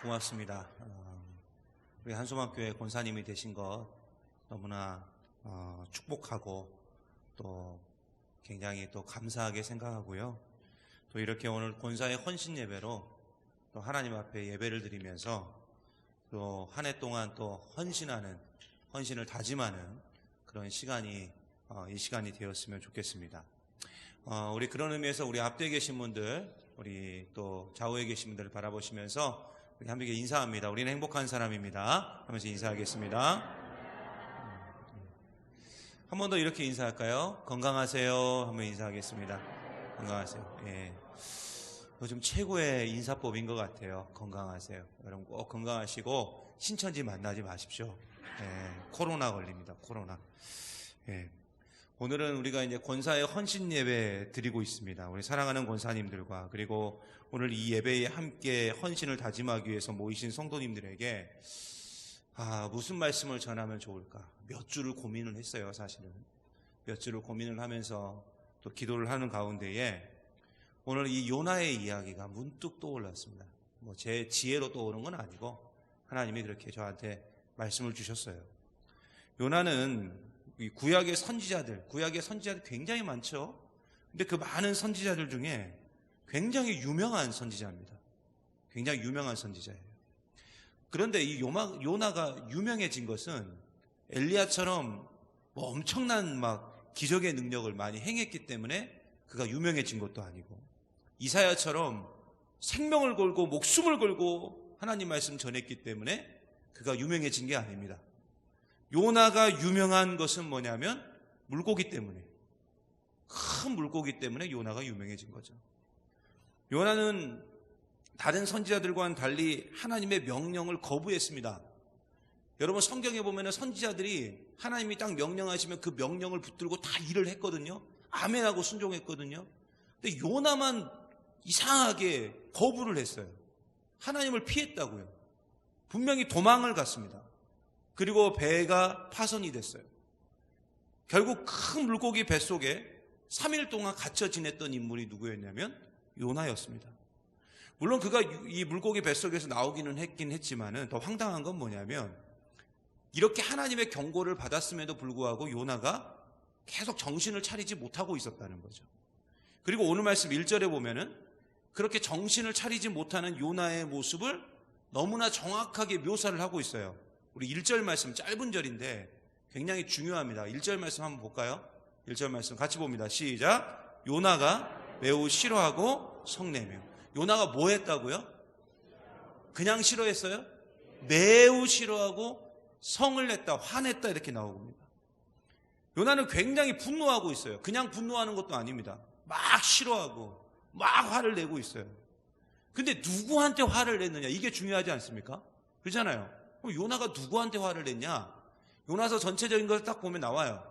고맙습니다. 우리 한소망교회 권사님이 되신 것 너무나 축복하고 또 굉장히 또 감사하게 생각하고요. 또 이렇게 오늘 권사의 헌신 예배로 또 하나님 앞에 예배를 드리면서 또 한 해 동안 또 헌신을 다짐하는 그런 시간이 이 시간이 되었으면 좋겠습니다. 우리 그런 의미에서 우리 앞뒤에 계신 분들, 우리 또 좌우에 계신 분들을 바라보시면서 우리 함께 인사합니다. 우리는 행복한 사람입니다 하면서 인사하겠습니다. 한 번 더 이렇게 인사할까요? 건강하세요 하면 인사하겠습니다. 건강하세요. 예. 요즘 최고의 인사법인 것 같아요. 건강하세요. 여러분 꼭 건강하시고 신천지 만나지 마십시오. 예. 코로나 걸립니다. 코로나. 예. 오늘은 우리가 이제 권사의 헌신 예배 드리고 있습니다. 우리 사랑하는 권사님들과 그리고 오늘 이 예배에 함께 헌신을 다짐하기 위해서 모이신 성도님들에게 무슨 말씀을 전하면 좋을까? 몇 주를 고민을 했어요, 사실은. 몇 주를 고민을 하면서 또 기도를 하는 가운데에 오늘 이 요나의 이야기가 문득 떠올랐습니다. 뭐 제 지혜로 떠오른 건 아니고 하나님이 그렇게 저한테 말씀을 주셨어요. 요나는 이 구약의 선지자들 굉장히 많죠. 근데 그 많은 선지자들 중에 굉장히 유명한 선지자입니다. 굉장히 유명한 선지자예요. 그런데 이 요나가 유명해진 것은 엘리야처럼 뭐 엄청난 막 기적의 능력을 많이 행했기 때문에 그가 유명해진 것도 아니고, 이사야처럼 생명을 걸고 목숨을 걸고 하나님 말씀 전했기 때문에 그가 유명해진 게 아닙니다. 요나가 유명한 것은 뭐냐면 물고기 때문에, 큰 물고기 때문에 요나가 유명해진 거죠. 요나는 다른 선지자들과는 달리 하나님의 명령을 거부했습니다. 여러분 성경에 보면 선지자들이 하나님이 딱 명령하시면 그 명령을 붙들고 다 일을 했거든요. 아멘하고 순종했거든요. 근데 요나만 이상하게 거부를 했어요. 하나님을 피했다고요. 분명히 도망을 갔습니다. 그리고 배가 파손이 됐어요. 결국 큰 물고기 뱃속에 3일 동안 갇혀 지냈던 인물이 누구였냐면 요나였습니다. 물론 그가 이 물고기 뱃속에서 나오기는 했지만은 더 황당한 건 뭐냐면, 이렇게 하나님의 경고를 받았음에도 불구하고 요나가 계속 정신을 차리지 못하고 있었다는 거죠. 그리고 오늘 말씀 1절에 보면은 그렇게 정신을 차리지 못하는 요나의 모습을 너무나 정확하게 묘사를 하고 있어요. 우리 1절 말씀, 짧은 절인데 굉장히 중요합니다. 1절 말씀 한번 볼까요? 1절 말씀 같이 봅니다. 시작. 요나가 매우 싫어하고 성내며. 요나가 뭐 했다고요? 그냥 싫어했어요? 매우 싫어하고 성을 냈다, 화냈다 이렇게 나옵니다. 요나는 굉장히 분노하고 있어요. 그냥 분노하는 것도 아닙니다. 막 싫어하고 막 화를 내고 있어요. 근데 누구한테 화를 냈느냐, 이게 중요하지 않습니까? 그렇잖아요. 그럼 요나가 누구한테 화를 냈냐? 요나서 전체적인 걸 딱 보면 나와요.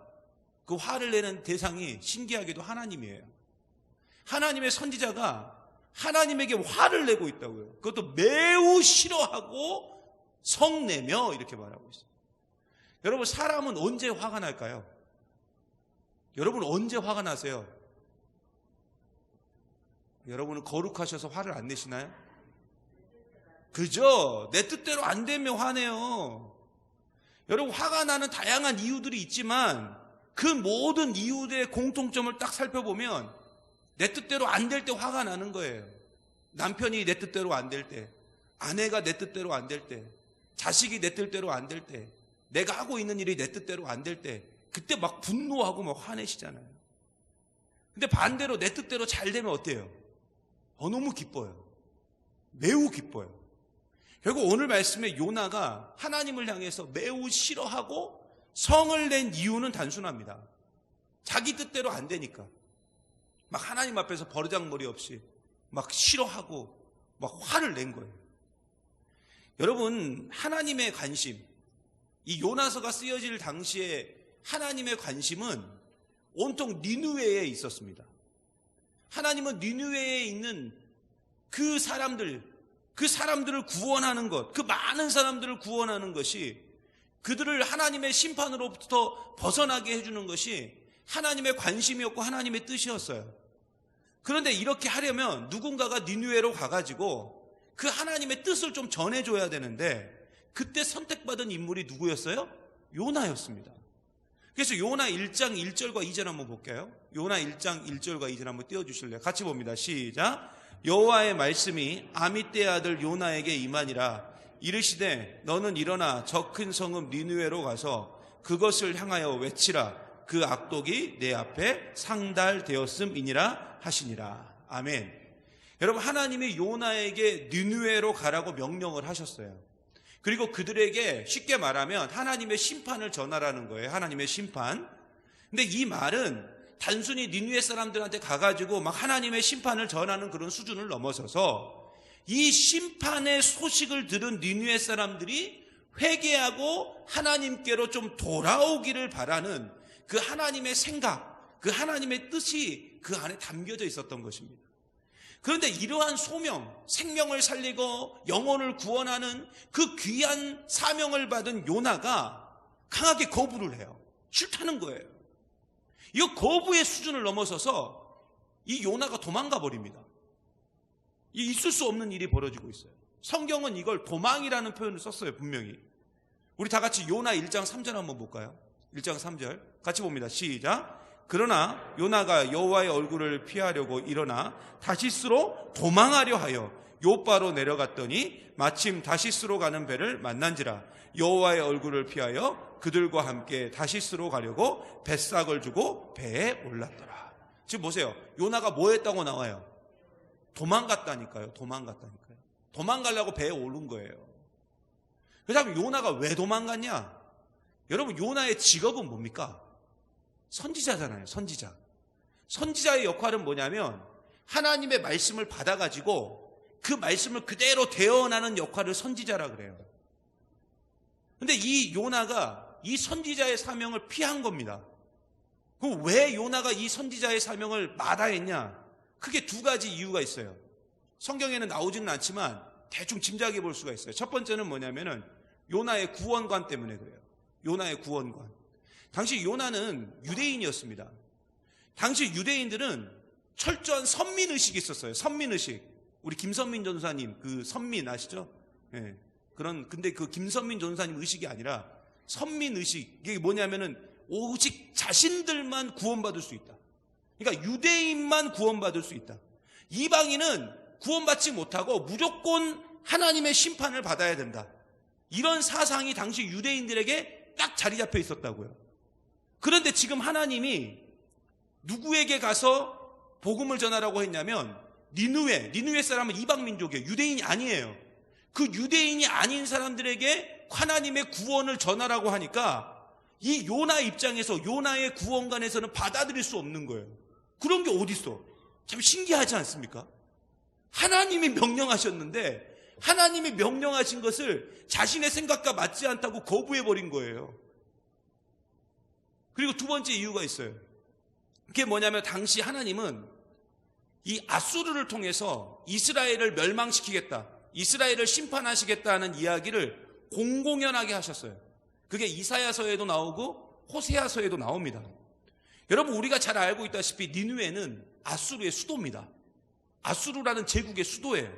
그 화를 내는 대상이 신기하게도 하나님이에요. 하나님의 선지자가 하나님에게 화를 내고 있다고요. 그것도 매우 싫어하고 성내며 이렇게 말하고 있어요. 여러분 사람은 언제 화가 날까요? 여러분 언제 화가 나세요? 여러분은 거룩하셔서 화를 안 내시나요? 그죠? 내 뜻대로 안 되면 화내요. 여러분 화가 나는 다양한 이유들이 있지만 그 모든 이유들의 공통점을 딱 살펴보면 내 뜻대로 안 될 때 화가 나는 거예요. 남편이 내 뜻대로 안 될 때, 아내가 내 뜻대로 안 될 때, 자식이 내 뜻대로 안 될 때, 내가 하고 있는 일이 내 뜻대로 안 될 때, 그때 막 분노하고 막 화내시잖아요. 근데 반대로 내 뜻대로 잘 되면 어때요? 너무 기뻐요. 매우 기뻐요. 결국 오늘 말씀에 요나가 하나님을 향해서 매우 싫어하고 성을 낸 이유는 단순합니다. 자기 뜻대로 안 되니까 막 하나님 앞에서 버르장머리 없이 막 싫어하고 막 화를 낸 거예요. 여러분 하나님의 관심, 이 요나서가 쓰여질 당시에 하나님의 관심은 온통 니느웨에 있었습니다. 하나님은 니느웨에 있는 그 사람들을 구원하는 것, 그 많은 사람들을 구원하는 것이, 그들을 하나님의 심판으로부터 벗어나게 해주는 것이 하나님의 관심이었고 하나님의 뜻이었어요. 그런데 이렇게 하려면 누군가가 니느웨로 가가지고 그 하나님의 뜻을 좀 전해줘야 되는데 그때 선택받은 인물이 누구였어요? 요나였습니다. 그래서 요나 1장 1절과 2절 한번 볼게요. 요나 1장 1절과 2절 한번 띄워주실래요? 같이 봅니다. 시작. 여호와의 말씀이 아미떼의 아들 요나에게 임하니라. 이르시되 너는 일어나 저 큰 성읍 니느웨로 가서 그것을 향하여 외치라. 그 악독이 내 앞에 상달되었음이니라 하시니라. 아멘. 여러분, 하나님이 요나에게 니느웨로 가라고 명령을 하셨어요. 그리고 그들에게 쉽게 말하면 하나님의 심판을 전하라는 거예요. 하나님의 심판. 근데 이 말은 단순히 니느웨 사람들한테 가가지고 막 하나님의 심판을 전하는 그런 수준을 넘어서서 이 심판의 소식을 들은 니느웨 사람들이 회개하고 하나님께로 좀 돌아오기를 바라는 그 하나님의 생각, 그 하나님의 뜻이 그 안에 담겨져 있었던 것입니다. 그런데 이러한 소명, 생명을 살리고 영혼을 구원하는 그 귀한 사명을 받은 요나가 강하게 거부를 해요. 싫다는 거예요. 이거 거부의 수준을 넘어서서 이 요나가 도망가 버립니다. 있을 수 없는 일이 벌어지고 있어요. 성경은 이걸 도망이라는 표현을 썼어요. 분명히. 우리 다 같이 요나 1장 3절 한번 볼까요? 1장 3절 같이 봅니다. 시작. 그러나 요나가 여호와의 얼굴을 피하려고 일어나 다시스로 도망하려 하여 요바로 내려갔더니 마침 다시스로 가는 배를 만난지라. 여호와의 얼굴을 피하여 그들과 함께 다시스로 가려고 뱃삭을 주고 배에 올랐더라. 지금 보세요. 요나가 뭐 했다고 나와요? 도망갔다니까요. 도망가려고 배에 오른 거예요. 그 다음에 요나가 왜 도망갔냐? 여러분, 요나의 직업은 뭡니까? 선지자잖아요. 선지자. 선지자의 역할은 뭐냐면 하나님의 말씀을 받아가지고 그 말씀을 그대로 대언하는 역할을 선지자라 그래요. 근데 이 요나가 이 선지자의 사명을 피한 겁니다. 그럼 왜 요나가 이 선지자의 사명을 마다했냐? 크게 두 가지 이유가 있어요. 성경에는 나오지는 않지만 대충 짐작해 볼 수가 있어요. 첫 번째는 뭐냐면은 요나의 구원관 때문에 그래요. 요나의 구원관. 당시 요나는 유대인이었습니다. 당시 유대인들은 철저한 선민의식이 있었어요. 선민의식. 우리 김선민 전사님 그 선민 아시죠? 예. 근데 그 김선민 전사님 의식이 아니라 선민의식. 이게 뭐냐면은 오직 자신들만 구원받을 수 있다. 그러니까 유대인만 구원받을 수 있다. 이방인은 구원받지 못하고 무조건 하나님의 심판을 받아야 된다. 이런 사상이 당시 유대인들에게 딱 자리 잡혀 있었다고요. 그런데 지금 하나님이 누구에게 가서 복음을 전하라고 했냐면 니느웨 사람은 이방 민족이에요. 유대인이 아니에요. 그 유대인이 아닌 사람들에게 하나님의 구원을 전하라고 하니까 이 요나 입장에서 요나의 구원관에서는 받아들일 수 없는 거예요. 그런 게 어디 있어? 참 신기하지 않습니까? 하나님이 명령하셨는데 하나님이 명령하신 것을 자신의 생각과 맞지 않다고 거부해버린 거예요. 그리고 두 번째 이유가 있어요. 그게 뭐냐면 당시 하나님은 이 아수르를 통해서 이스라엘을 멸망시키겠다, 이스라엘을 심판하시겠다는 이야기를 공공연하게 하셨어요. 그게 이사야서에도 나오고 호세아서에도 나옵니다. 여러분, 우리가 잘 알고 있다시피 니느웨는 아수르의 수도입니다. 아수르라는 제국의 수도예요.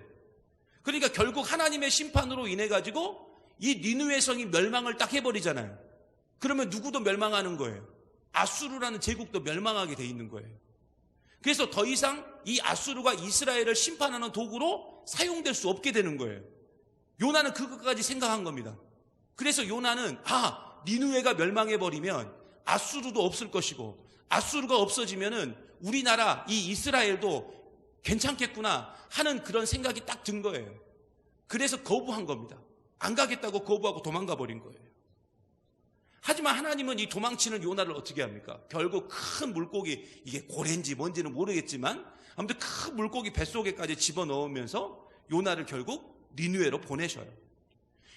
그러니까 결국 하나님의 심판으로 인해 가지고 이 니느웨 성이 멸망을 딱 해버리잖아요. 그러면 누구도 멸망하는 거예요. 아수르라는 제국도 멸망하게 돼 있는 거예요. 그래서 더 이상 이 아수르가 이스라엘을 심판하는 도구로 사용될 수 없게 되는 거예요. 요나는 그것까지 생각한 겁니다. 그래서 요나는 니느웨가 멸망해버리면 아수르도 없을 것이고 아수르가 없어지면은 우리나라 이 이스라엘도 괜찮겠구나 하는 그런 생각이 딱 든 거예요. 그래서 거부한 겁니다. 안 가겠다고 거부하고 도망가 버린 거예요. 하지만 하나님은 이 도망치는 요나를 어떻게 합니까? 결국 큰 물고기, 이게 고래인지 뭔지는 모르겠지만 아무튼 큰 물고기 뱃속에까지 집어넣으면서 요나를 결국 니느웨로 보내셔요.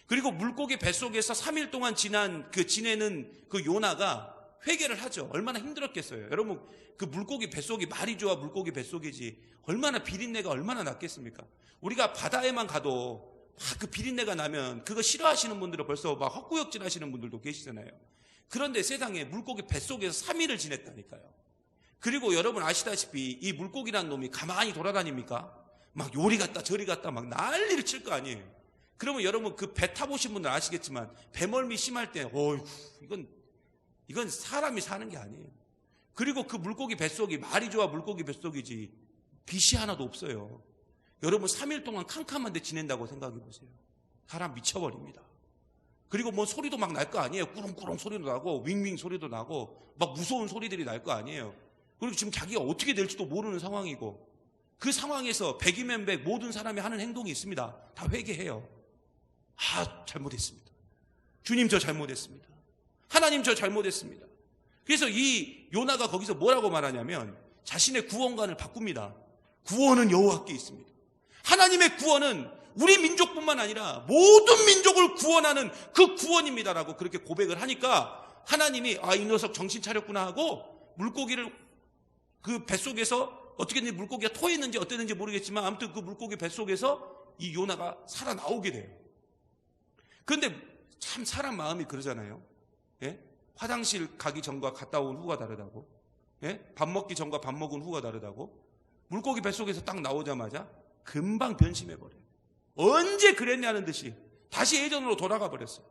그리고 물고기 뱃속에서 3일 동안 지내는 그 요나가 회개를 하죠. 얼마나 힘들었겠어요. 여러분, 그 물고기 뱃속이 말이 좋아 물고기 뱃속이지 얼마나 비린내가 얼마나 났겠습니까? 우리가 바다에만 가도 그 비린내가 나면 그거 싫어하시는 분들은 벌써 막 헛구역질 하시는 분들도 계시잖아요. 그런데 세상에 물고기 뱃속에서 3일을 지냈다니까요. 그리고 여러분 아시다시피 이 물고기란 놈이 가만히 돌아다닙니까? 막 요리 갔다 저리 갔다 막 난리를 칠 거 아니에요. 그러면 여러분 그 배 타보신 분들 아시겠지만 배멀미 심할 때 어이구 이건 사람이 사는 게 아니에요. 그리고 그 물고기 뱃속이 말이 좋아 물고기 뱃속이지 빛이 하나도 없어요. 여러분 3일 동안 캄캄한 데 지낸다고 생각해 보세요. 사람 미쳐버립니다. 그리고 뭐 소리도 막 날 거 아니에요. 꾸렁꾸렁 소리도 나고 윙윙 소리도 나고 막 무서운 소리들이 날 거 아니에요. 그리고 지금 자기가 어떻게 될지도 모르는 상황이고 그 상황에서 100이면 100 모든 사람이 하는 행동이 있습니다. 다 회개해요. 잘못했습니다. 주님 저 잘못했습니다. 하나님 저 잘못했습니다. 그래서 이 요나가 거기서 뭐라고 말하냐면 자신의 구원관을 바꿉니다. 구원은 여호와께 있습니다. 하나님의 구원은 우리 민족뿐만 아니라 모든 민족을 구원하는 그 구원입니다라고 그렇게 고백을 하니까 하나님이 이 녀석 정신 차렸구나 하고 물고기를 그 뱃속에서 어떻게 됐는지 물고기가 토했는지 어땠는지 모르겠지만 아무튼 그 물고기 뱃속에서 이 요나가 살아나오게 돼요. 그런데 참 사람 마음이 그러잖아요. 예? 화장실 가기 전과 갔다 온 후가 다르다고. 예? 밥 먹기 전과 밥 먹은 후가 다르다고. 물고기 뱃속에서 딱 나오자마자 금방 변심해버려요. 언제 그랬냐는 듯이 다시 예전으로 돌아가 버렸어요.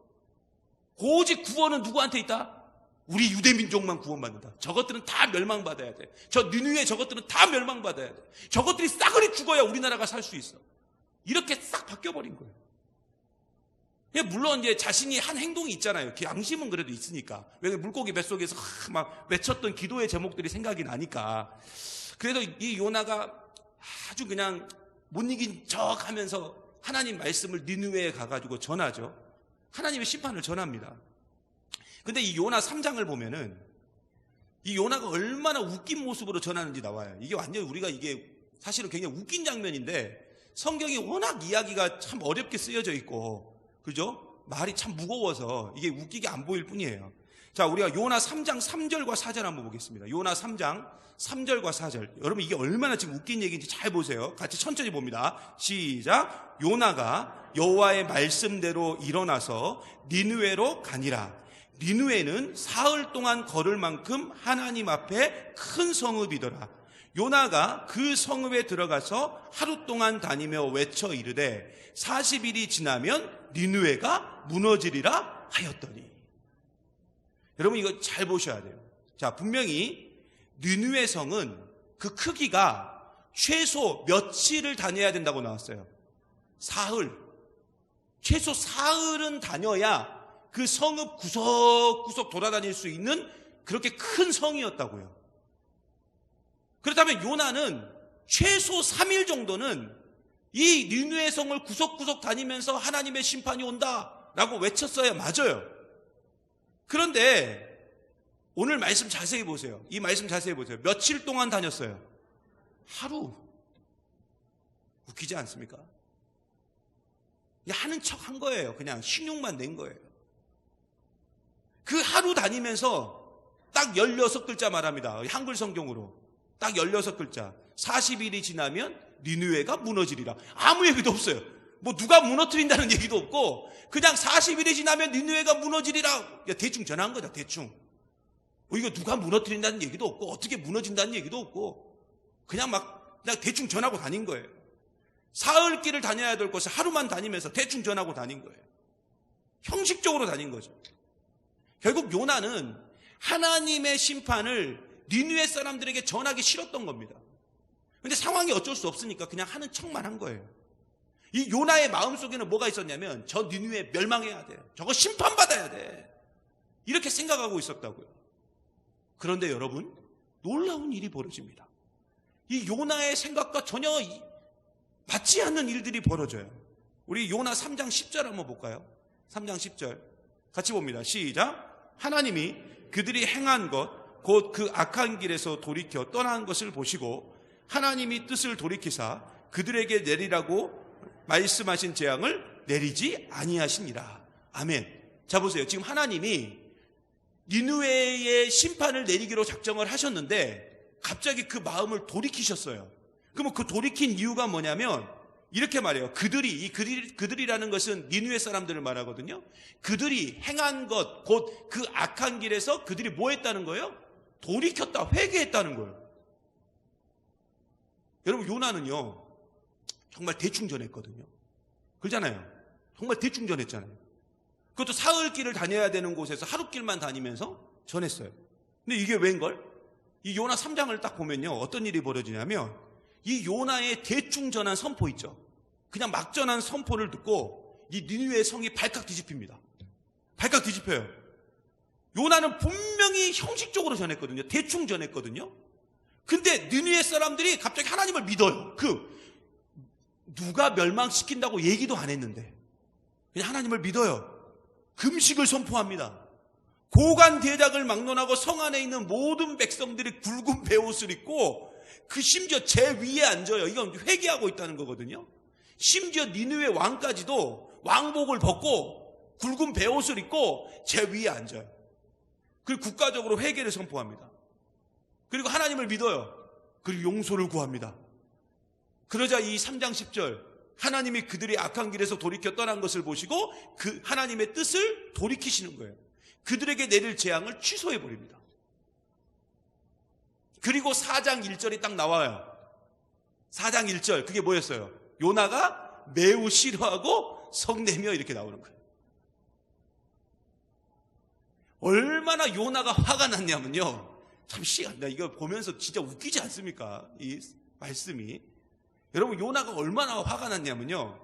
오직 구원은 누구한테 있다? 우리 유대민족만 구원받는다. 저것들은 다 멸망받아야 돼. 저 니느웨 저것들은 다 멸망받아야 돼. 저것들이 싸그리 죽어야 우리나라가 살 수 있어. 이렇게 싹 바뀌어버린 거예요. 물론 이제 자신이 한 행동이 있잖아요. 양심은 그래도 있으니까. 왜 물고기 뱃속에서 막 외쳤던 기도의 제목들이 생각이 나니까. 그래도 이 요나가 아주 그냥 못 이긴 척 하면서 하나님 말씀을 니느웨에 가가지고 전하죠. 하나님의 심판을 전합니다. 근데 이 요나 3장을 보면은 이 요나가 얼마나 웃긴 모습으로 전하는지 나와요. 이게 완전히 우리가 이게 사실은 굉장히 웃긴 장면인데 성경이 워낙 이야기가 참 어렵게 쓰여져 있고 그죠? 말이 참 무거워서 이게 웃기게 안 보일 뿐이에요. 자, 우리가 요나 3장 3절과 4절 한번 보겠습니다. 요나 3장 3절과 4절. 여러분 이게 얼마나 지금 웃긴 얘기인지 잘 보세요. 같이 천천히 봅니다. 시작. 요나가 여호와의 말씀대로 일어나서 니느웨로 가니라. 니느웨는 사흘 동안 걸을 만큼 하나님 앞에 큰 성읍이더라. 요나가 그 성읍에 들어가서 하루 동안 다니며 외쳐 이르되 40일이 지나면 니느웨가 무너지리라 하였더니. 여러분 이거 잘 보셔야 돼요. 자, 분명히 니느웨 성은 그 크기가 최소 며칠을 다녀야 된다고 나왔어요. 사흘. 최소 사흘은 다녀야 그 성읍 구석구석 돌아다닐 수 있는 그렇게 큰 성이었다고요. 그렇다면 요나는 최소 3일 정도는 이 니느웨 성을 구석구석 다니면서 하나님의 심판이 온다라고 외쳤어야 맞아요. 그런데 오늘 말씀 자세히 보세요. 이 말씀 자세히 보세요. 며칠 동안 다녔어요? 하루. 웃기지 않습니까? 하는 척 한 거예요. 그냥 신용만 낸 거예요. 그 하루 다니면서 딱 16글자 말합니다. 한글 성경으로. 딱 16글자. 40일이 지나면 니느웨가 무너지리라. 아무 얘기도 없어요. 뭐 누가 무너뜨린다는 얘기도 없고 그냥 40일이 지나면 니느웨가 무너지리라. 대충 전한 거죠. 대충. 이거 누가 무너뜨린다는 얘기도 없고 어떻게 무너진다는 얘기도 없고 그냥 대충 전하고 다닌 거예요. 사흘 길을 다녀야 될 것을 하루만 다니면서 대충 전하고 다닌 거예요. 형식적으로 다닌 거죠. 결국 요나는 하나님의 심판을 니느웨 사람들에게 전하기 싫었던 겁니다. 근데 상황이 어쩔 수 없으니까 그냥 하는 척만 한 거예요. 이 요나의 마음속에는 뭐가 있었냐면 저 니느웨 멸망해야 돼. 저거 심판받아야 돼. 이렇게 생각하고 있었다고요. 그런데 여러분 놀라운 일이 벌어집니다. 이 요나의 생각과 전혀 맞지 않는 일들이 벌어져요. 우리 요나 3장 10절 한번 볼까요? 3장 10절 같이 봅니다. 시작. 하나님이 그들이 행한 것 곧 그 악한 길에서 돌이켜 떠난 것을 보시고 하나님이 뜻을 돌이키사 그들에게 내리라고 말씀하신 재앙을 내리지 아니하시니라. 아멘. 자 보세요. 지금 하나님이 니느웨의 심판을 내리기로 작정을 하셨는데 갑자기 그 마음을 돌이키셨어요. 그러면 그 돌이킨 이유가 뭐냐면 이렇게 말해요. 그들이라는 것은 니느웨 사람들을 말하거든요. 그들이 행한 것, 곧 그 악한 길에서 그들이 뭐 했다는 거예요? 돌이켰다, 회개했다는 거예요. 여러분 요나는요 정말 대충 전했거든요. 그러잖아요. 정말 대충 전했잖아요. 그것도 사흘길을 다녀야 되는 곳에서 하루길만 다니면서 전했어요. 근데 이게 웬걸? 이 요나 3장을 딱 보면요, 어떤 일이 벌어지냐면 이 요나의 대충 전한 선포 있죠. 그냥 막 전한 선포를 듣고 이 니느웨 성이 발칵 뒤집힙니다. 발칵 뒤집혀요. 요나는 분명히 형식적으로 전했거든요. 대충 전했거든요. 근데 니느웨 사람들이 갑자기 하나님을 믿어요. 누가 멸망시킨다고 얘기도 안 했는데 그냥 하나님을 믿어요. 금식을 선포합니다. 고관 대작을 막론하고 성 안에 있는 모든 백성들이 굵은 베옷을 입고 심지어 제 위에 앉아요. 이건 회개하고 있다는 거거든요. 심지어 니느웨 왕까지도 왕복을 벗고 굵은 베옷을 입고 제 위에 앉아요. 그리고 국가적으로 회개를 선포합니다. 그리고 하나님을 믿어요. 그리고 용서를 구합니다. 그러자 이 3장 10절, 하나님이 그들이 악한 길에서 돌이켜 떠난 것을 보시고 그 하나님의 뜻을 돌이키시는 거예요. 그들에게 내릴 재앙을 취소해버립니다. 그리고 4장 1절이 딱 나와요. 4장 1절, 그게 뭐였어요? 요나가 매우 싫어하고 성내며 이렇게 나오는 거예요. 얼마나 요나가 화가 났냐면요, 나 이거 보면서 진짜 웃기지 않습니까? 이 말씀이. 여러분, 요나가 얼마나 화가 났냐면요,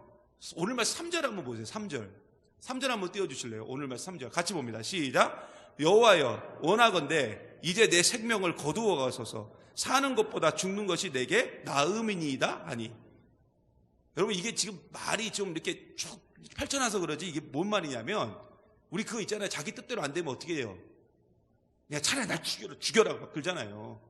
오늘 말씀 3절 한번 보세요. 3절 한번 띄워주실래요? 오늘 말씀 3절 같이 봅니다. 시작. 여호와여, 원하건대 이제 내 생명을 거두어 가소서. 사는 것보다 죽는 것이 내게 나음이니이다 하니. 여러분, 이게 지금 말이 좀 이렇게 쭉 펼쳐놔서 그러지 이게 뭔 말이냐면, 우리 그거 있잖아요. 자기 뜻대로 안 되면 어떻게 해요? 그냥 차라리 날 죽여라 막 그러잖아요.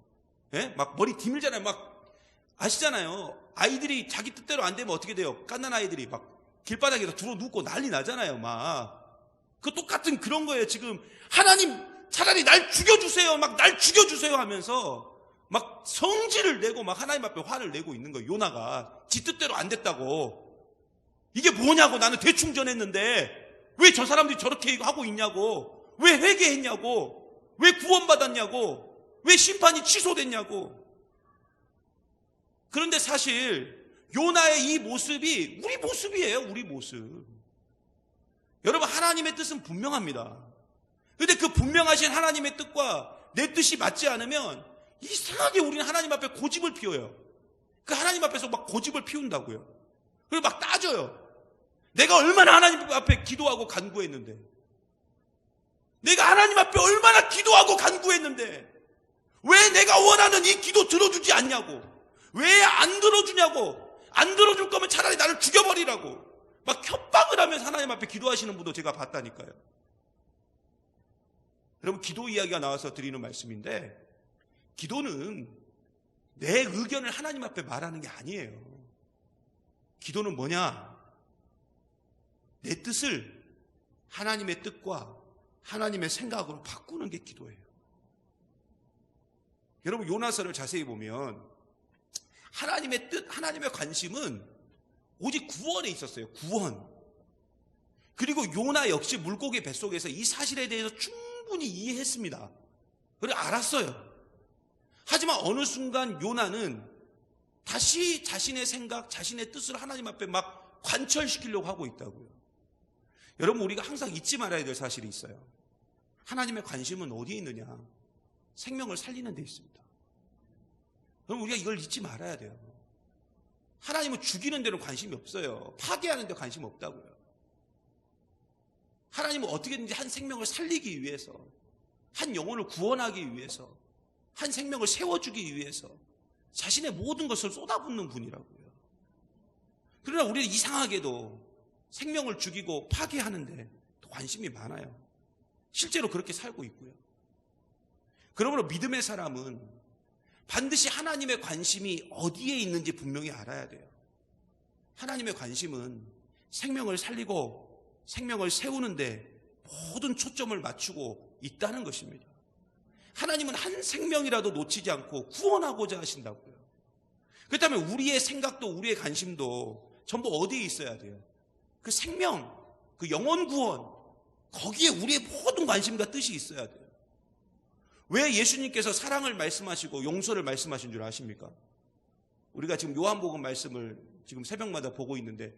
예? 막 머리 디밀잖아요. 막 아시잖아요. 아이들이 자기 뜻대로 안 되면 어떻게 돼요? 갓난 아이들이 막 길바닥에서 두루 눕고 난리 나잖아요. 막 그 똑같은 그런 거예요. 지금 하나님 차라리 날 죽여주세요. 막 날 죽여주세요 하면서 막 성질을 내고 막 하나님 앞에 화를 내고 있는 거예요. 요나가 지 뜻대로 안 됐다고. 이게 뭐냐고. 나는 대충 전했는데 왜 저 사람들이 저렇게 하고 있냐고. 왜 회개했냐고. 왜 구원받았냐고. 왜 심판이 취소됐냐고. 그런데 사실 요나의 이 모습이 우리 모습이에요. 우리 모습. 여러분, 하나님의 뜻은 분명합니다. 그런데 그 분명하신 하나님의 뜻과 내 뜻이 맞지 않으면 이상하게 우리는 하나님 앞에 고집을 피워요. 그 하나님 앞에서 막 고집을 피운다고요. 그리고 막 따져요. 내가 얼마나 하나님 앞에 기도하고 간구했는데, 내가 하나님 앞에 얼마나 기도하고 간구했는데 왜 내가 원하는 이 기도 들어주지 않냐고. 왜 안 들어주냐고. 안 들어줄 거면 차라리 나를 죽여버리라고 막 협박을 하면서 하나님 앞에 기도하시는 분도 제가 봤다니까요. 여러분, 기도 이야기가 나와서 드리는 말씀인데, 기도는 내 의견을 하나님 앞에 말하는 게 아니에요. 기도는 뭐냐? 내 뜻을 하나님의 뜻과 하나님의 생각으로 바꾸는 게 기도예요. 여러분, 요나서를 자세히 보면 하나님의 뜻, 하나님의 관심은 오직 구원에 있었어요. 구원. 그리고 요나 역시 물고기 뱃속에서 이 사실에 대해서 충분히 이해했습니다. 그리고 알았어요. 하지만 어느 순간 요나는 다시 자신의 생각, 자신의 뜻을 하나님 앞에 막 관철시키려고 하고 있다고요. 여러분, 우리가 항상 잊지 말아야 될 사실이 있어요. 하나님의 관심은 어디에 있느냐? 생명을 살리는 데 있습니다. 그럼 우리가 이걸 잊지 말아야 돼요. 하나님은 죽이는 데는 관심이 없어요. 파괴하는 데 관심 없다고요. 하나님은 어떻게든지 한 생명을 살리기 위해서, 한 영혼을 구원하기 위해서, 한 생명을 세워주기 위해서 자신의 모든 것을 쏟아붓는 분이라고요. 그러나 우리는 이상하게도 생명을 죽이고 파괴하는데 관심이 많아요. 실제로 그렇게 살고 있고요. 그러므로 믿음의 사람은 반드시 하나님의 관심이 어디에 있는지 분명히 알아야 돼요. 하나님의 관심은 생명을 살리고 생명을 세우는데 모든 초점을 맞추고 있다는 것입니다. 하나님은 한 생명이라도 놓치지 않고 구원하고자 하신다고요. 그렇다면 우리의 생각도 우리의 관심도 전부 어디에 있어야 돼요? 그 생명, 그 영혼 구원, 거기에 우리의 모든 관심과 뜻이 있어야 돼요. 왜 예수님께서 사랑을 말씀하시고 용서를 말씀하신 줄 아십니까? 우리가 지금 요한복음 말씀을 지금 새벽마다 보고 있는데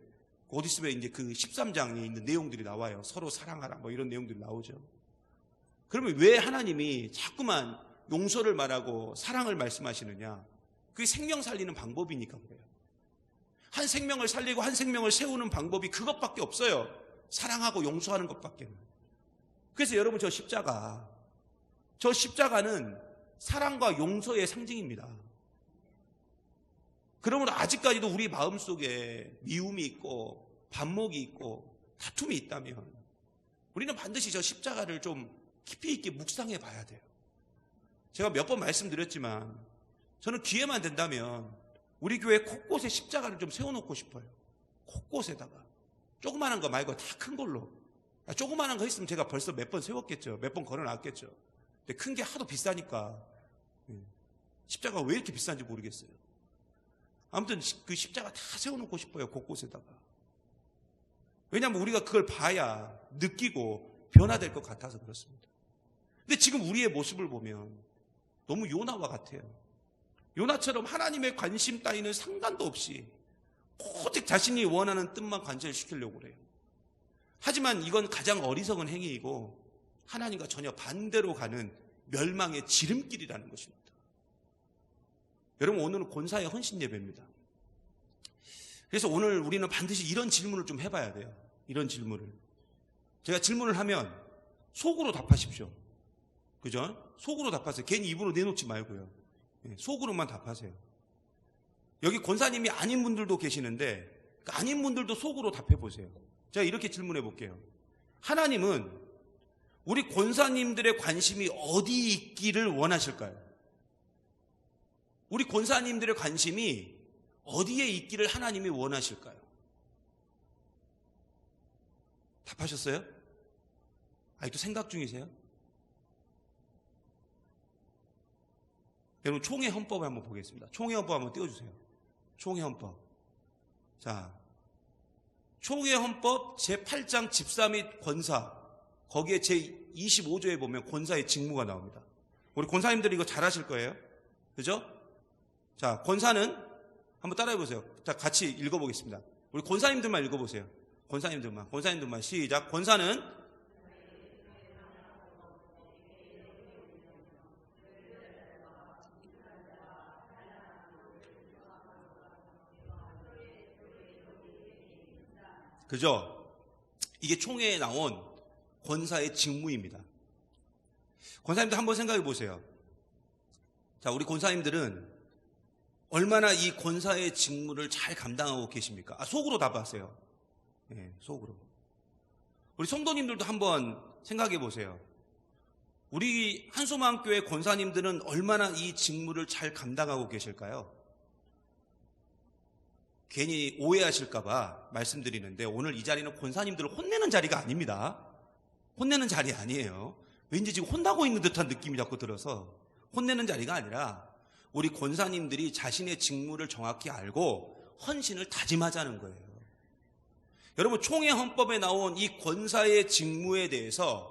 곧 있으면 이제 그 13장에 있는 내용들이 나와요. 서로 사랑하라 뭐 이런 내용들이 나오죠. 그러면 왜 하나님이 자꾸만 용서를 말하고 사랑을 말씀하시느냐? 그게 생명 살리는 방법이니까 그래요. 한 생명을 살리고 한 생명을 세우는 방법이 그것밖에 없어요. 사랑하고 용서하는 것밖에는. 그래서 여러분 저 십자가는 사랑과 용서의 상징입니다. 그러므로 아직까지도 우리 마음속에 미움이 있고 반목이 있고 다툼이 있다면 우리는 반드시 저 십자가를 좀 깊이 있게 묵상해 봐야 돼요. 제가 몇 번 말씀드렸지만 저는 기회만 된다면 우리 교회 곳곳에 십자가를 좀 세워놓고 싶어요. 곳곳에다가. 조그마한 거 말고 다 큰 걸로. 조그마한 거 있으면 제가 벌써 몇 번 세웠겠죠. 몇 번 걸어놨겠죠. 근데 큰 게 하도 비싸니까 십자가가 왜 이렇게 비싼지 모르겠어요. 아무튼 그 십자가 다 세워놓고 싶어요. 곳곳에다가. 왜냐하면 우리가 그걸 봐야 느끼고 변화될 것 같아서 그렇습니다. 근데 지금 우리의 모습을 보면 너무 요나와 같아요. 요나처럼 하나님의 관심 따위는 상관도 없이 오직 자신이 원하는 뜻만 관철시키려고 그래요. 하지만 이건 가장 어리석은 행위이고 하나님과 전혀 반대로 가는 멸망의 지름길이라는 것입니다. 여러분 오늘은 권사의 헌신 예배입니다. 그래서 오늘 우리는 반드시 이런 질문을 좀 해봐야 돼요. 이런 질문을. 제가 질문을 하면 속으로 답하십시오. 그죠? 속으로 답하세요. 괜히 입으로 내놓지 말고요. 속으로만 답하세요. 여기 권사님이 아닌 분들도 계시는데 그 아닌 분들도 속으로 답해보세요. 제가 이렇게 질문해 볼게요. 하나님은 우리 권사님들의 관심이 어디 있기를 원하실까요? 우리 권사님들의 관심이 어디에 있기를 하나님이 원하실까요? 답하셨어요? 아직도 생각 중이세요? 여러분 총회 헌법을 한번 보겠습니다. 총회 헌법 한번 띄워주세요. 총회 헌법. 자, 총회 헌법 제8장 집사 및 권사, 거기에 제25조에 보면 권사의 직무가 나옵니다. 우리 권사님들이 이거 잘 하실 거예요. 그죠? 자, 권사는 한번 따라해보세요. 자, 같이 읽어보겠습니다. 우리 권사님들만 읽어보세요. 권사님들만 시작. 권사는 그죠? 이게 총회에 나온 권사의 직무입니다. 권사님들 한번 생각해 보세요. 자, 우리 권사님들은 얼마나 이 권사의 직무를 잘 감당하고 계십니까? 속으로 답하세요. 네, 속으로. 우리 성도님들도 한번 생각해 보세요. 우리 한소망교회 권사님들은 얼마나 이 직무를 잘 감당하고 계실까요? 괜히 오해하실까봐 말씀드리는데 오늘 이 자리는 권사님들을 혼내는 자리가 아닙니다. 혼내는 자리 아니에요. 왠지 지금 혼나고 있는 듯한 느낌이 자꾸 들어서 혼내는 자리가 아니라 우리 권사님들이 자신의 직무를 정확히 알고 헌신을 다짐하자는 거예요. 여러분 총회 헌법에 나온 이 권사의 직무에 대해서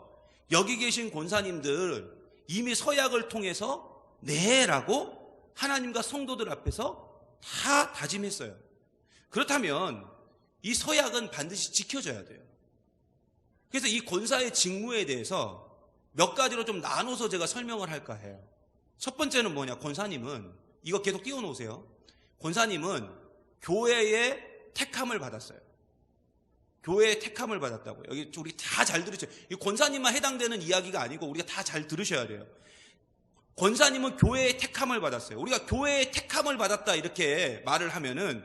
여기 계신 권사님들 이미 서약을 통해서 네라고 하나님과 성도들 앞에서 다 다짐했어요. 그렇다면 이 서약은 반드시 지켜져야 돼요. 그래서 이 권사의 직무에 대해서 몇 가지로 좀 나눠서 제가 설명을 할까 해요. 첫 번째는 뭐냐? 권사님은 이거 계속 띄워놓으세요. 권사님은 교회의 택함을 받았어요. 교회의 택함을 받았다고요. 여기 우리 다 잘 들으세요. 이 권사님만 해당되는 이야기가 아니고 우리가 다 잘 들으셔야 돼요. 권사님은 교회의 택함을 받았어요. 우리가 교회의 택함을 받았다 이렇게 말을 하면은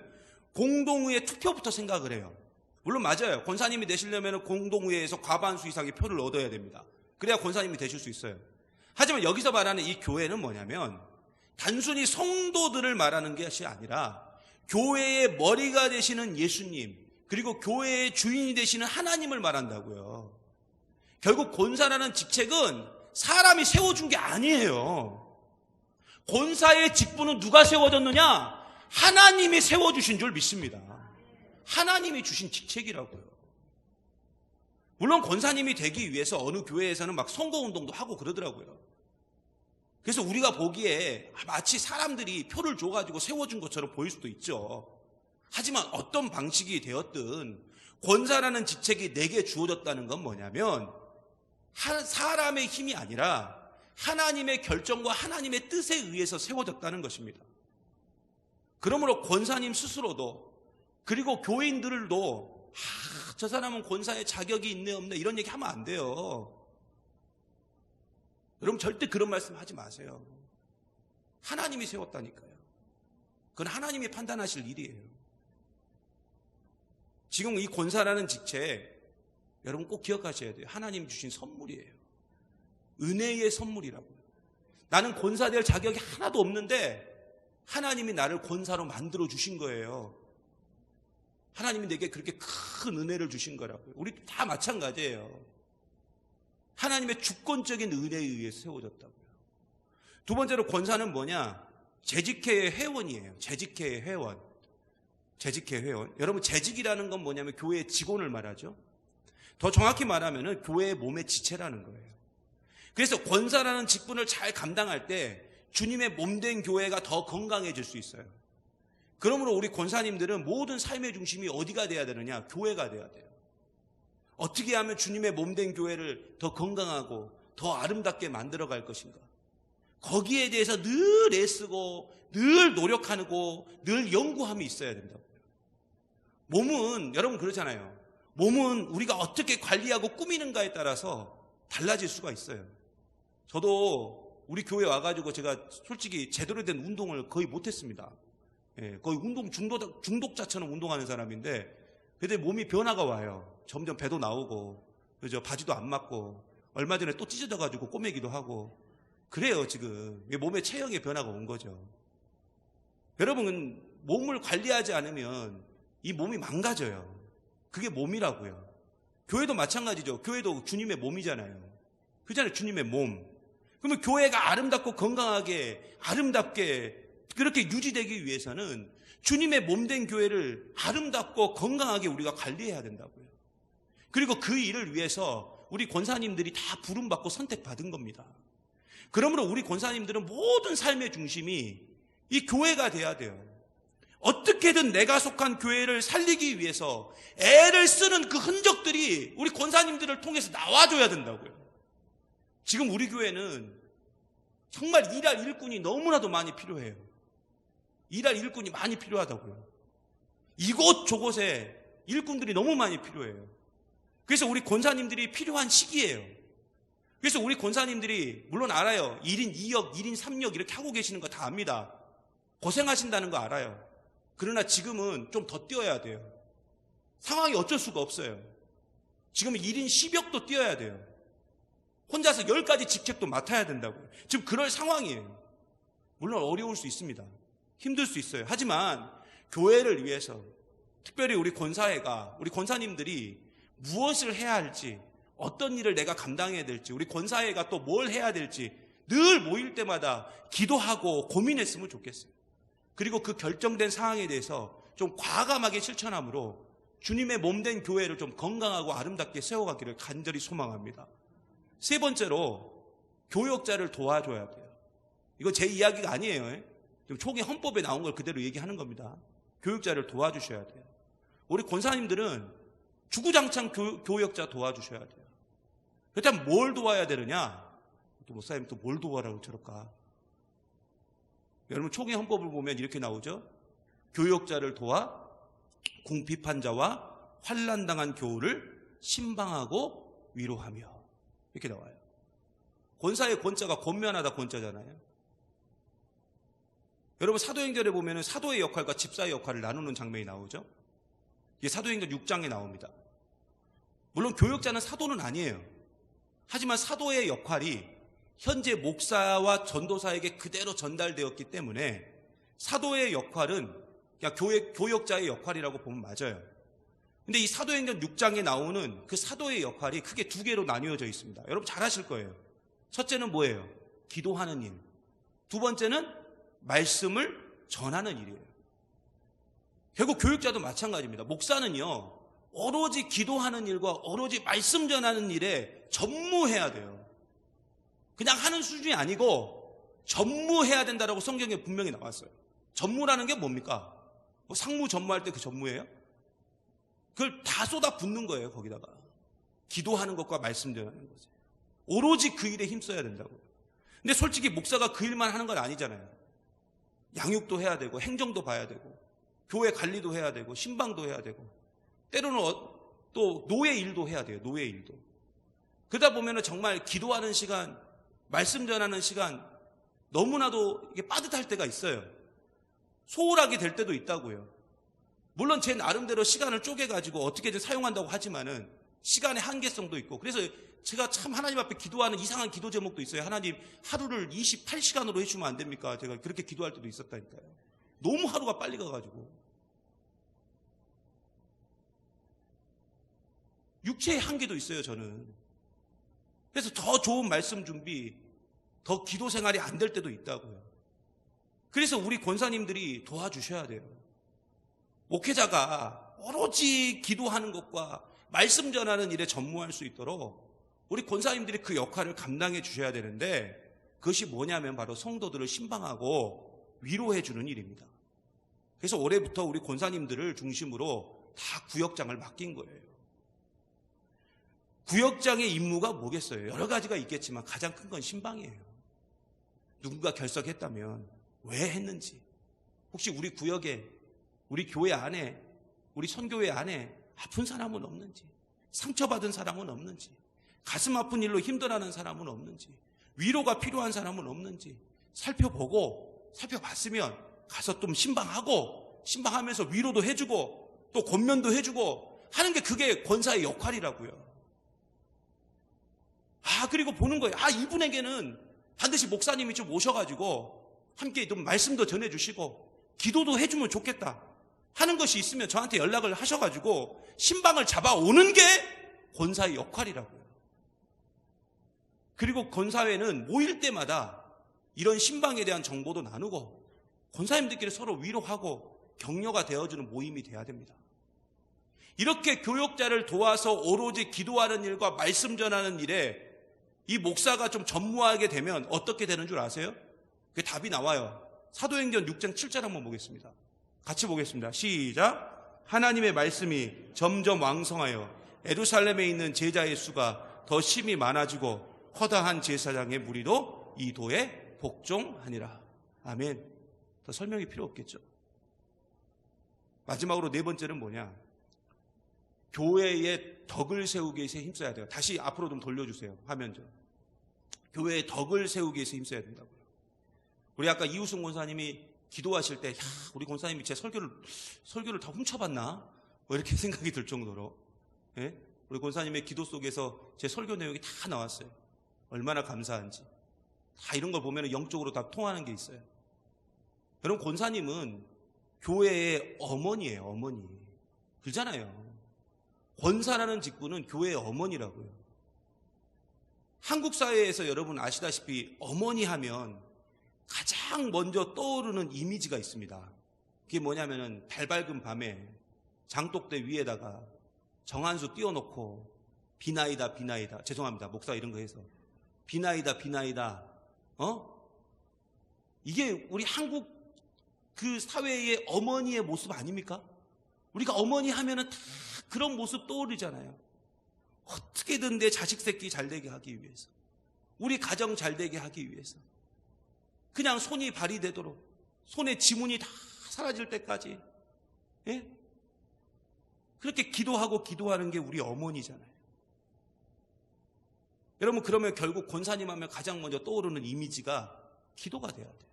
공동의회 투표부터 생각을 해요. 물론 맞아요. 권사님이 되시려면 공동의회에서 과반수 이상의 표를 얻어야 됩니다. 그래야 권사님이 되실 수 있어요. 하지만 여기서 말하는 이 교회는 뭐냐면 단순히 성도들을 말하는 것이 아니라 교회의 머리가 되시는 예수님 그리고 교회의 주인이 되시는 하나님을 말한다고요. 결국 권사라는 직책은 사람이 세워준 게 아니에요. 권사의 직분은 누가 세워줬느냐? 하나님이 세워주신 줄 믿습니다. 하나님이 주신 직책이라고요. 물론 권사님이 되기 위해서 어느 교회에서는 막 선거운동도 하고 그러더라고요. 그래서 우리가 보기에 마치 사람들이 표를 줘가지고 세워준 것처럼 보일 수도 있죠. 하지만 어떤 방식이 되었든 권사라는 직책이 내게 주어졌다는 건 뭐냐면 사람의 힘이 아니라 하나님의 결정과 하나님의 뜻에 의해서 세워졌다는 것입니다. 그러므로 권사님 스스로도, 그리고 교인들도 저 사람은 권사의 자격이 있네 없네 이런 얘기 하면 안 돼요. 여러분 절대 그런 말씀 하지 마세요. 하나님이 세웠다니까요. 그건 하나님이 판단하실 일이에요. 지금 이 권사라는 직책, 여러분 꼭 기억하셔야 돼요. 하나님 주신 선물이에요. 은혜의 선물이라고요. 나는 권사 될 자격이 하나도 없는데 하나님이 나를 권사로 만들어 주신 거예요. 하나님이 내게 그렇게 큰 은혜를 주신 거라고요. 우리 다 마찬가지예요. 하나님의 주권적인 은혜에 의해서 세워졌다고요. 두 번째로 권사는 뭐냐? 재직회의 회원이에요. 재직회의 회원. 재직회의 회원. 여러분 재직이라는 건 뭐냐면 교회의 직원을 말하죠. 더 정확히 말하면 교회의 몸의 지체라는 거예요. 그래서 권사라는 직분을 잘 감당할 때 주님의 몸된 교회가 더 건강해질 수 있어요. 그러므로 우리 권사님들은 모든 삶의 중심이 어디가 돼야 되느냐? 교회가 돼야 돼요. 어떻게 하면 주님의 몸된 교회를 더 건강하고 더 아름답게 만들어갈 것인가? 거기에 대해서 늘 애쓰고 늘 노력하고 늘 연구함이 있어야 된다고요. 몸은 여러분 그렇잖아요. 몸은 우리가 어떻게 관리하고 꾸미는가에 따라서 달라질 수가 있어요. 저도 우리 교회 와가지고 제가 솔직히 제대로 된 운동을 거의 못했습니다. 거의 운동 중독자처럼 운동하는 사람인데 그때 몸이 변화가 와요. 점점 배도 나오고 그죠? 바지도 안 맞고 얼마 전에 또 찢어져가지고 꼬매기도 하고 그래요. 지금 몸의 체형의 변화가 온 거죠. 여러분 몸을 관리하지 않으면 이 몸이 망가져요. 그게 몸이라고요. 교회도 마찬가지죠. 교회도 주님의 몸이잖아요. 그잖아요. 주님의 몸. 그러면 교회가 아름답고 건강하게 아름답게 그렇게 유지되기 위해서는 주님의 몸된 교회를 아름답고 건강하게 우리가 관리해야 된다고요. 그리고 그 일을 위해서 우리 권사님들이 다 부름받고 선택받은 겁니다. 그러므로 우리 권사님들은 모든 삶의 중심이 이 교회가 돼야 돼요. 어떻게든 내가 속한 교회를 살리기 위해서 애를 쓰는 그 흔적들이 우리 권사님들을 통해서 나와줘야 된다고요. 지금 우리 교회는 정말 일할 일꾼이 너무나도 많이 필요해요. 일할 일꾼이 많이 필요하다고요. 이곳저곳에 일꾼들이 너무 많이 필요해요. 그래서 우리 권사님들이 필요한 시기예요. 그래서 우리 권사님들이 물론 알아요. 1인 2역, 1인 3역 이렇게 하고 계시는 거 다 압니다. 고생하신다는 거 알아요. 그러나 지금은 좀 더 뛰어야 돼요. 상황이 어쩔 수가 없어요. 지금은 1인 10역도 뛰어야 돼요. 혼자서 10가지 직책도 맡아야 된다고요. 지금 그럴 상황이에요. 물론 어려울 수 있습니다. 힘들 수 있어요. 하지만 교회를 위해서 특별히 우리 권사회가 우리 권사님들이 무엇을 해야 할지 어떤 일을 내가 감당해야 될지 우리 권사회가 또 뭘 해야 될지 늘 모일 때마다 기도하고 고민했으면 좋겠어요. 그리고 그 결정된 상황에 대해서 좀 과감하게 실천함으로 주님의 몸된 교회를 좀 건강하고 아름답게 세워가기를 간절히 소망합니다. 세 번째로 교역자를 도와줘야 돼요. 이거 제 이야기가 아니에요. 지금 초기 헌법에 나온 걸 그대로 얘기하는 겁니다. 교역자를 도와주셔야 돼요. 우리 권사님들은 주구장창 교역자 도와주셔야 돼요. 그렇다면 뭘 도와야 되느냐? 또 목사님 또 뭘 도와라고 저럴까? 여러분 초기 헌법을 보면 이렇게 나오죠. 교역자를 도와 궁핍한 자와 환난당한 교우를 신방하고 위로하며 이렇게 나와요. 권사의 권자가 권면하다 권자잖아요. 여러분 사도행전에 보면 사도의 역할과 집사의 역할을 나누는 장면이 나오죠. 이게 사도행전 6장에 나옵니다. 물론 교역자는 사도는 아니에요. 하지만 사도의 역할이 현재 목사와 전도사에게 그대로 전달되었기 때문에 사도의 역할은 그냥 교역자의 역할이라고 보면 맞아요. 근데 이 사도행전 6장에 나오는 그 사도의 역할이 크게 두 개로 나뉘어져 있습니다. 여러분 잘 아실 거예요. 첫째는 뭐예요? 기도하는 일. 두 번째는 말씀을 전하는 일이에요. 결국 교역자도 마찬가지입니다. 목사는요, 오로지 기도하는 일과 오로지 말씀 전하는 일에 전무해야 돼요. 그냥 하는 수준이 아니고 전무해야 된다라고 성경에 분명히 나왔어요. 전무라는 게 뭡니까? 상무 전무할 때 그 전무예요? 그걸 다 쏟아 붓는 거예요. 거기다가 기도하는 것과 말씀 전하는 거죠. 오로지 그 일에 힘써야 된다고요. 근데 솔직히 목사가 그 일만 하는 건 아니잖아요. 양육도 해야 되고 행정도 봐야 되고 교회 관리도 해야 되고 신방도 해야 되고 때로는 또 노예 일도 해야 돼요. 노예 일도. 그러다 보면 정말 기도하는 시간, 말씀 전하는 시간 너무나도 이게 빠듯할 때가 있어요. 소홀하게 될 때도 있다고요. 물론 제 나름대로 시간을 쪼개가지고 어떻게든 사용한다고 하지만은 시간의 한계성도 있고, 그래서 제가 참 하나님 앞에 기도하는 이상한 기도 제목도 있어요. 하나님, 하루를 28시간으로 해주면 안 됩니까? 제가 그렇게 기도할 때도 있었다니까요. 너무 하루가 빨리 가가지고. 육체의 한계도 있어요, 저는. 그래서 더 좋은 말씀 준비, 더 기도 생활이 안 될 때도 있다고요. 그래서 우리 권사님들이 도와주셔야 돼요. 목회자가 오로지 기도하는 것과 말씀 전하는 일에 전무할 수 있도록 우리 권사님들이 그 역할을 감당해 주셔야 되는데, 그것이 뭐냐면 바로 성도들을 신방하고 위로해 주는 일입니다. 그래서 올해부터 우리 권사님들을 중심으로 다 구역장을 맡긴 거예요. 구역장의 임무가 뭐겠어요? 여러 가지가 있겠지만 가장 큰 건 신방이에요. 누군가 결석했다면 왜 했는지, 혹시 우리 구역에, 우리 교회 안에, 우리 선교회 안에 아픈 사람은 없는지, 상처받은 사람은 없는지, 가슴 아픈 일로 힘들어하는 사람은 없는지, 위로가 필요한 사람은 없는지 살펴보고, 살펴봤으면 가서 좀 신방하고, 신방하면서 위로도 해주고 또 권면도 해주고 하는 게 그게 권사의 역할이라고요. 그리고 보는 거예요. 이분에게는 반드시 목사님이 좀 오셔가지고 함께 좀 말씀도 전해주시고 기도도 해주면 좋겠다 하는 것이 있으면 저한테 연락을 하셔가지고 신방을 잡아오는 게 권사의 역할이라고요. 그리고 권사회는 모일 때마다 이런 신방에 대한 정보도 나누고 권사님들끼리 서로 위로하고 격려가 되어주는 모임이 돼야 됩니다. 이렇게 교역자를 도와서 오로지 기도하는 일과 말씀 전하는 일에 이 목사가 좀 전무하게 되면 어떻게 되는 줄 아세요? 그 답이 나와요. 사도행전 6장 7절 한번 보겠습니다. 같이 보겠습니다. 시작. 하나님의 말씀이 점점 왕성하여 예루살렘에 있는 제자의 수가 더 심히 많아지고 허다한 제사장의 무리도 이 도에 복종하니라. 아멘. 더 설명이 필요 없겠죠. 마지막으로 네 번째는 뭐냐? 교회의 덕을 세우기 위해서 힘써야 돼요. 다시 앞으로 좀 돌려주세요. 화면 좀. 교회의 덕을 세우기 위해서 힘써야 된다고요. 우리 아까 이우승 권사님이 기도하실 때, 우리 권사님이 제 설교를 다 훔쳐봤나? 이렇게 생각이 들 정도로. 예? 우리 권사님의 기도 속에서 제 설교 내용이 다 나왔어요. 얼마나 감사한지. 다 이런 걸 보면 영적으로 다 통하는 게 있어요. 여러분, 권사님은 교회의 어머니예요, 어머니. 그러잖아요. 권사라는 직분은 교회의 어머니라고요. 한국 사회에서 여러분 아시다시피 어머니 하면 가장 먼저 떠오르는 이미지가 있습니다. 그게 뭐냐면은 달 밝은 밤에 장독대 위에다가 정한수 띄워놓고 비나이다 비나이다, 죄송합니다 목사 이런 거 해서 비나이다 비나이다, 이게 우리 한국 그 사회의 어머니의 모습 아닙니까? 우리가 어머니 하면은 다 그런 모습 떠오르잖아요. 어떻게든 내 자식 새끼 잘 되게 하기 위해서, 우리 가정 잘 되게 하기 위해서 그냥 손이 발이 되도록, 손에 지문이 다 사라질 때까지, 예? 그렇게 기도하고 기도하는 게 우리 어머니잖아요. 여러분, 그러면 결국 권사님 하면 가장 먼저 떠오르는 이미지가 기도가 돼야 돼요.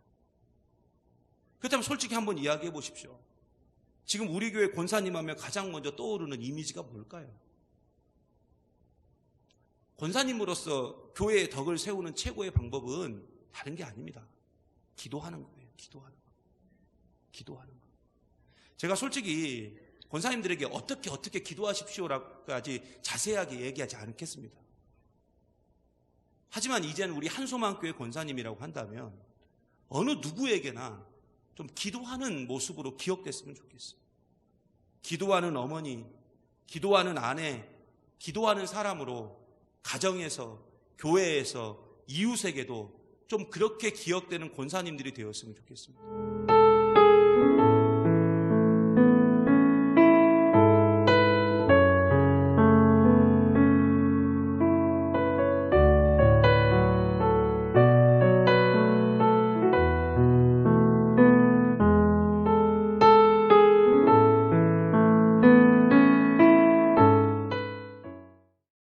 그렇다면 솔직히 한번 이야기해 보십시오. 지금 우리 교회 권사님 하면 가장 먼저 떠오르는 이미지가 뭘까요? 권사님으로서 교회의 덕을 세우는 최고의 방법은 다른 게 아닙니다. 기도하는 거예요. 기도하는 거. 제가 솔직히 권사님들에게 어떻게 기도하십시오라고까지 자세하게 얘기하지 않겠습니다. 하지만 이제는 우리 한소망교회 권사님이라고 한다면 어느 누구에게나 좀 기도하는 모습으로 기억됐으면 좋겠어요. 기도하는 어머니, 기도하는 아내, 기도하는 사람으로 가정에서, 교회에서, 이웃에게도 좀 그렇게 기억되는 권사님들이 되었으면 좋겠습니다.